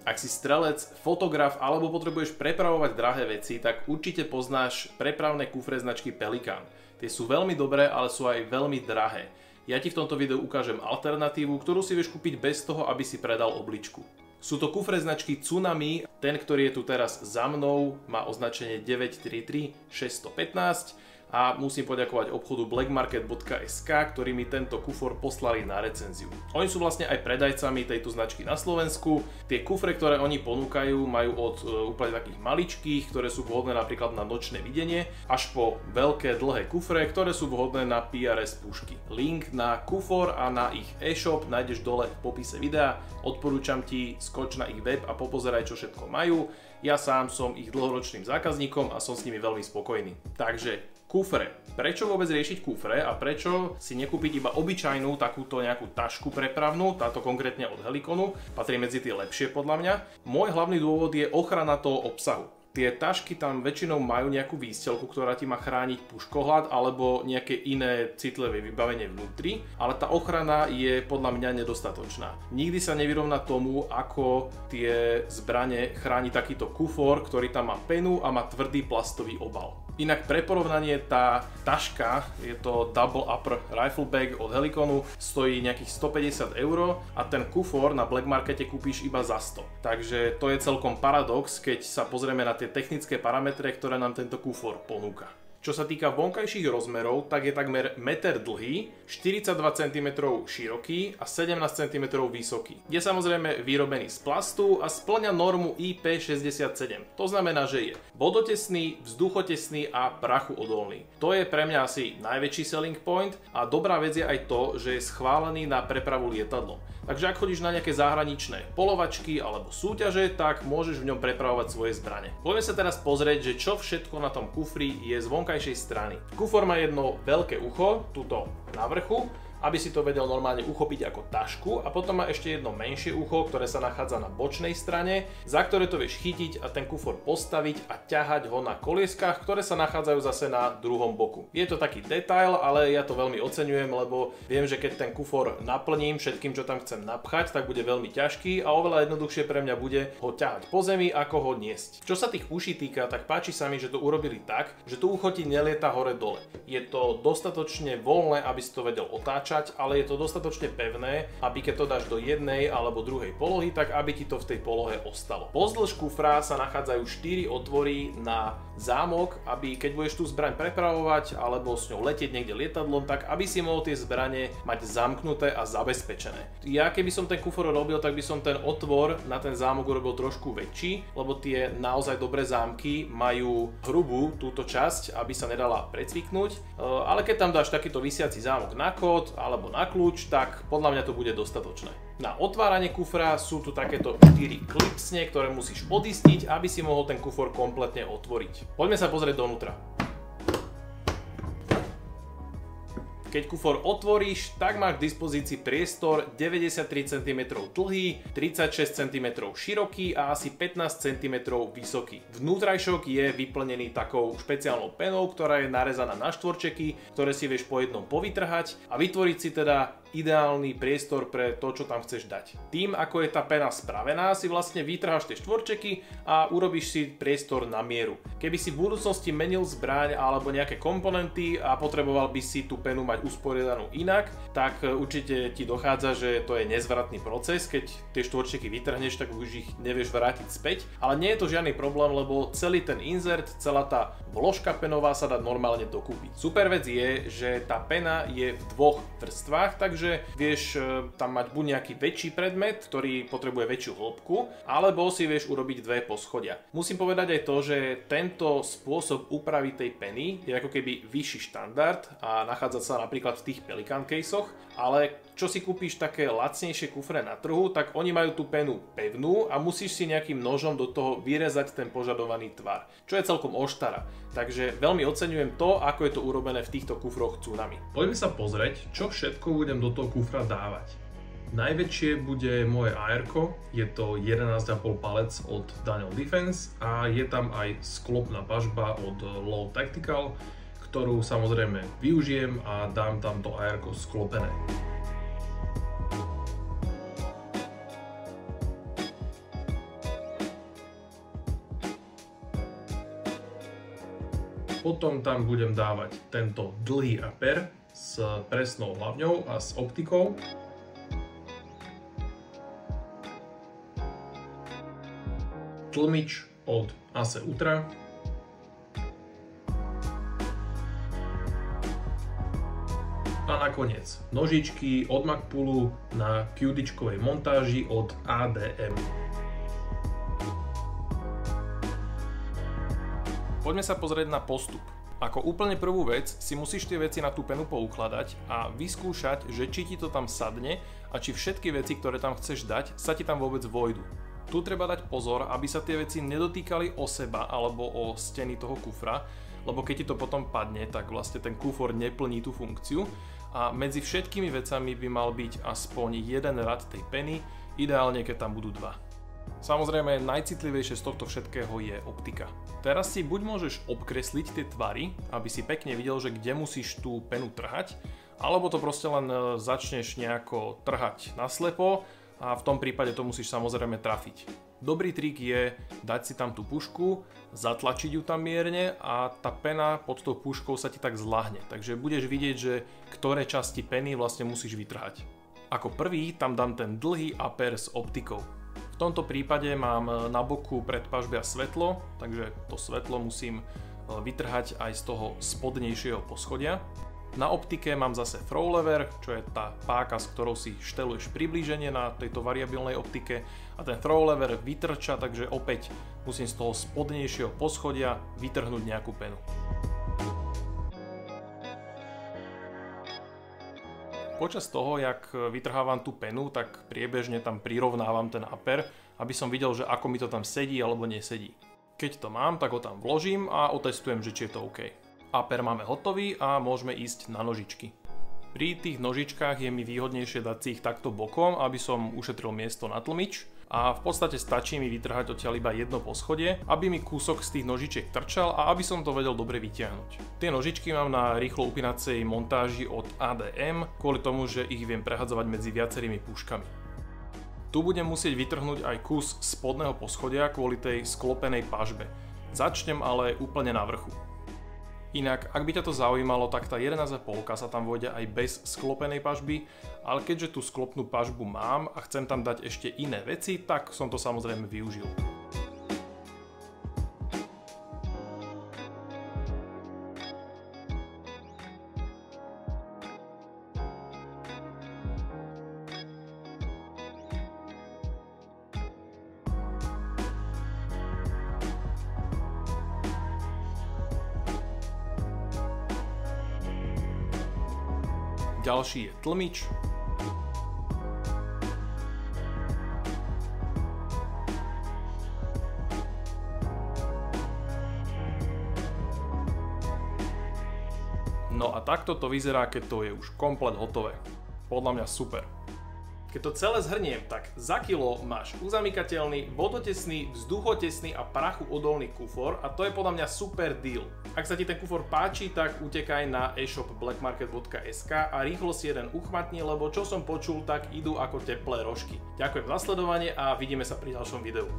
Ak si strelec, fotograf alebo potrebuješ prepravovať drahé veci, tak určite poznáš prepravné kufre značky Pelikan. Tie sú veľmi dobré, ale sú aj veľmi drahé. Ja ti v tomto videu ukážem alternatívu, ktorú si vieš kúpiť bez toho, aby si predal obličku. Sú to kufre značky Tsunami, ten, ktorý je tu teraz za mnou, má označenie 933-615 a musím poďakovať obchodu blackmarket.sk, ktorí mi tento kufor poslali na recenziu. Oni sú vlastne aj predajcami tejto značky na Slovensku. Tie kufre, ktoré oni ponúkajú, majú od úplne takých maličkých, ktoré sú vhodné napríklad na nočné videnie, až po veľké dlhé kufre, ktoré sú vhodné na PRS pušky. Link na kufor a na ich e-shop nájdeš dole v popise videa. Odporúčam ti, skoč na ich web a popozeraj, čo všetko majú. Ja sám som ich dlhoročným zákazníkom a som s nimi veľmi spokojný. Takže kufre. Prečo vôbec riešiť kufre a prečo si nekúpiť iba obyčajnú takúto nejakú tašku prepravnú, táto konkrétne od Helikonu, patrí medzi tie lepšie podľa mňa. Môj hlavný dôvod je ochrana toho obsahu. Tie tašky tam väčšinou majú nejakú výstelku, ktorá ti má chrániť puškohľad alebo nejaké iné citlivé vybavenie vnútri, ale tá ochrana je podľa mňa nedostatočná. Nikdy sa nevyrovná tomu, ako tie zbrane chráni takýto kufor, ktorý tam má penu a má tvrdý plastový obal. Inak pre porovnanie tá taška, je to Double Upper Rifle Bag od Helikonu, stojí nejakých 150 € a ten kufor na Black Markete kúpiš iba za 100. Takže to je celkom paradox, keď sa pozrieme na tie technické parametre, ktoré nám tento kufor ponúka. Čo sa týka vonkajších rozmerov, tak je takmer 1 m dlhý, 42 cm široký a 17 cm vysoký. Je samozrejme vyrobený z plastu a spĺňa normu IP67. To znamená, že je vodotesný, vzduchotesný a prachuodolný. To je pre mňa asi najväčší selling point a dobrá vec je aj to, že je schválený na prepravu lietadlom. Takže ak chodíš na nejaké zahraničné polovačky alebo súťaže, tak môžeš v ňom prepravovať svoje zbrane. Poďme sa teraz pozrieť, že čo všetko na tom kufri je z vonkajšej strany. Kufor má jedno veľké ucho, tuto na vrchu, aby si to vedel normálne uchopiť ako tašku, a potom má ešte jedno menšie ucho, ktoré sa nachádza na bočnej strane, za ktoré to vieš chytiť a ten kufor postaviť a ťahať ho na kolieskách, ktoré sa nachádzajú zase na druhom boku. Je to taký detail, ale ja to veľmi oceňujem, lebo viem, že keď ten kufor naplním všetkým, čo tam chcem napchať, tak bude veľmi ťažký a oveľa jednoduchšie pre mňa bude ho ťahať po zemi, ako ho niesť. Čo sa tých uší týka, tak páči sa mi, že to urobili tak, že to ucho ti nelieta hore dole. Je to dostatočne voľné, aby si to vedel otáčať, ale je to dostatočne pevné, aby keď to dáš do jednej alebo druhej polohy, tak aby ti to v tej polohe ostalo. Pozdĺž kufra sa nachádzajú 4 otvory na zámok, aby keď budeš tú zbraň prepravovať alebo s ňou letieť niekde lietadlom, tak aby si mohol tie zbrane mať zamknuté a zabezpečené. Ja keby som ten kufor robil, tak by som ten otvor na ten zámok urobil trošku väčší, lebo tie naozaj dobré zámky majú hrubú túto časť, aby sa nedala precviknúť, ale keď tam dáš takýto visiaci zámok na kód alebo na kľúč, tak podľa mňa to bude dostatočné. Na otváranie kufra sú tu takéto 4 klipsne, ktoré musíš odistiť, aby si mohol ten kufor kompletne otvoriť. Poďme sa pozrieť dovnútra. Keď kufor otvoríš, tak máš k dispozícii priestor 93 cm dlhý, 36 cm široký a asi 15 cm vysoký. Vnútrajšok je vyplnený takou špeciálnou penou, ktorá je narezaná na štvorčeky, ktoré si vieš po jednom povytrhať a vytvoriť si teda ideálny priestor pre to, čo tam chceš dať. Tým, ako je tá pena spravená, si vlastne vytrháš tie štvorčeky a urobíš si priestor na mieru. Keby si v budúcnosti menil zbraň alebo nejaké komponenty a potreboval by si tú penu mať usporiadanú inak, tak určite ti dochádza, že to je nezvratný proces. Keď tie štvorčeky vytrhneš, tak už ich nevieš vrátiť späť. Ale nie je to žiadny problém, lebo celý ten insert, celá tá vložka penová sa dá normálne dokúpiť. Super vec je, že tá pena je v 2 vrstvách, takže vieš tam mať buď nejaký väčší predmet, ktorý potrebuje väčšiu hĺbku, alebo si vieš urobiť 2 poschodia. Musím povedať aj to, že tento spôsob úpravy tej peny je ako keby vyšší štandard a nachádza sa napríklad v tých Pelikan caseoch, ale čo si kúpiš také lacnejšie kufre na trhu, tak oni majú tú penu pevnú a musíš si nejakým nožom do toho vyrezať ten požadovaný tvar, čo je celkom oštara. Takže veľmi oceňujem to, ako je to urobené v týchto kufroch Tsunami. Poďme sa pozrieť, čo všetko budem do toho kufra dávať. Najväčšie bude moje AR-ko, je to 11,5 palec od Daniel Defense a je tam aj sklopná pažba od Low Tactical, ktorú samozrejme využijem a dám tam to AR-ko sklopené. Potom tam budem dávať tento dlhý upper s presnou hlavňou a s optikou. Tlmič od Ace Ultra. A nakoniec nožičky od Magpulu na QD-čkovej montáži od ADM. Poďme sa pozrieť na postup. Ako úplne prvú vec si musíš tie veci na tú penu poukladať a vyskúšať, že či ti to tam sadne a či všetky veci, ktoré tam chceš dať, sa ti tam vôbec vojdu. Tu treba dať pozor, aby sa tie veci nedotýkali o seba alebo o steny toho kufra, lebo keď ti to potom padne, tak vlastne ten kufor neplní tú funkciu a medzi všetkými vecami by mal byť aspoň jeden rad tej peny, ideálne keď tam budú dva. Samozrejme najcitlivejšie z tohto všetkého je optika. Teraz si buď môžeš obkresliť tie tvary, aby si pekne videl, že kde musíš tú penu trhať, alebo to proste len začneš nejako trhať naslepo a v tom prípade to musíš samozrejme trafiť. Dobrý trik je dať si tam tú pušku, zatlačiť ju tam mierne a tá pena pod tou puškou sa ti tak zľahne, takže budeš vidieť, že ktoré časti peny vlastne musíš vytrhať. Ako prvý tam dám ten dlhý upper s optikou. V tomto prípade mám na boku predpažbia svetlo, takže to svetlo musím vytrhať aj z toho spodnejšieho poschodia. Na optike mám zase throw lever, čo je tá páka, s ktorou si šteluješ priblíženie na tejto variabilnej optike a ten throw lever vytrča, takže opäť musím z toho spodnejšieho poschodia vytrhnúť nejakú penu. Počas toho, jak vytrhávam tú penu, tak priebežne tam prirovnávam ten upper, aby som videl, že ako mi to tam sedí alebo nesedí. Keď to mám, tak ho tam vložím a otestujem, že či je to OK. Upper máme hotový a môžeme ísť na nožičky. Pri tých nožičkách je mi výhodnejšie dať si ich takto bokom, aby som ušetril miesto na tlmič a v podstate stačí mi vytrhať odtiaľ iba jedno poschodie, aby mi kúsok z tých nožičiek trčal a aby som to vedel dobre vytiahnuť. Tie nožičky mám na rýchlo upínacej montáži od ADM, kvôli tomu, že ich viem prehadzovať medzi viacerými puškami. Tu budem musieť vytrhnúť aj kus spodného poschodia kvôli tej sklopenej pažbe. Začnem ale úplne na vrchu. Inak, ak by ťa to zaujímalo, tak tá 11,5 sa tam vojde aj bez sklopenej pažby, ale keďže tú sklopnú pažbu mám a chcem tam dať ešte iné veci, tak som to samozrejme využil. Ďalší je tlmič. No a takto to vyzerá, keď to je už komplet hotové. Podľa mňa super. Keď to celé zhrniem, tak za kilo máš uzamykateľný, vodotesný, vzduchotesný a prachu odolný kufor a to je podľa mňa super deal. Ak sa ti ten kufor páči, tak utekaj na e-shop blackmarket.sk a rýchlo si jeden uchmatni, lebo čo som počul, tak idú ako teplé rožky. Ďakujem za sledovanie a vidíme sa pri ďalšom videu.